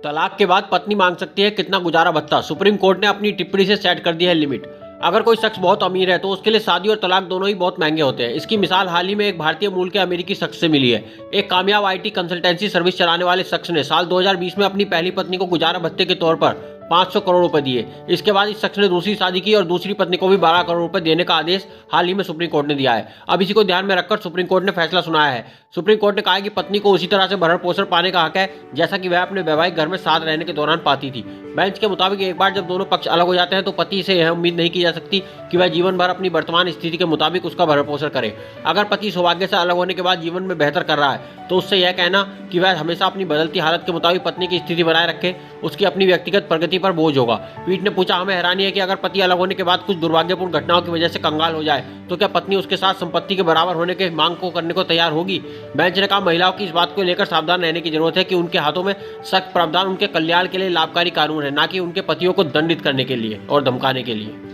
तलाक के बाद पत्नी मांग सकती है कितना गुजारा भत्ता। सुप्रीम कोर्ट ने अपनी टिप्पणी से सेट कर दी है लिमिट। अगर कोई शख्स बहुत अमीर है तो उसके लिए शादी और तलाक दोनों ही बहुत महंगे होते हैं। इसकी मिसाल हाल ही में एक भारतीय मूल के अमेरिकी शख्स से मिली है। एक कामयाब आईटी कंसल्टेंसी सर्विस चलाने वाले शख्स ने साल 2020 में अपनी पहली पत्नी को गुजारा भत्ते के तौर पर 500 करोड़ रुपए दिए। इसके बाद इस शख्स ने दूसरी शादी की और दूसरी पत्नी को भी 12 करोड़ रुपए देने का आदेश हाल ही में सुप्रीम कोर्ट ने दिया है। अब इसी को ध्यान में रखकर सुप्रीम कोर्ट ने फैसला सुनाया है। सुप्रीम कोर्ट ने कहा है कि पत्नी को उसी तरह से भरण पोषण पाने का हक है जैसा कि वह अपने वैवाहिक घर में साथ रहने के दौरान पाती थी। बेंच के मुताबिक एक बार जब दोनों पक्ष अलग हो जाते हैं तो पति से यह उम्मीद नहीं की जा सकती कि वह जीवन भर अपनी वर्तमान स्थिति के मुताबिक उसका भरण पोषण करे। अगर पति सौभाग्य से अलग होने के बाद जीवन में बेहतर कर रहा है तो उससे यह कहना कि वह हमेशा अपनी बदलती हालत के मुताबिक पत्नी की स्थिति बनाए रखे उसकी अपनी व्यक्तिगत प्रगति पर बोझ होगा। पीठ ने पूछा, हमें हैरानी है कि अगर पति अलग होने के बाद कुछ दुर्भाग्यपूर्ण घटनाओं की वजह से कंगाल हो जाए तो क्या पत्नी उसके साथ संपत्ति के बराबर होने के मांग को करने को तैयार होगी। बेंच ने कहा, महिलाओं की इस बात को लेकर सावधान रहने की जरूरत है कि उनके हाथों में सख्त प्रावधान उनके कल्याण के लिए लाभकारी कानून है, न कि उनके पतियों को दंडित करने के लिए और धमकाने के लिए।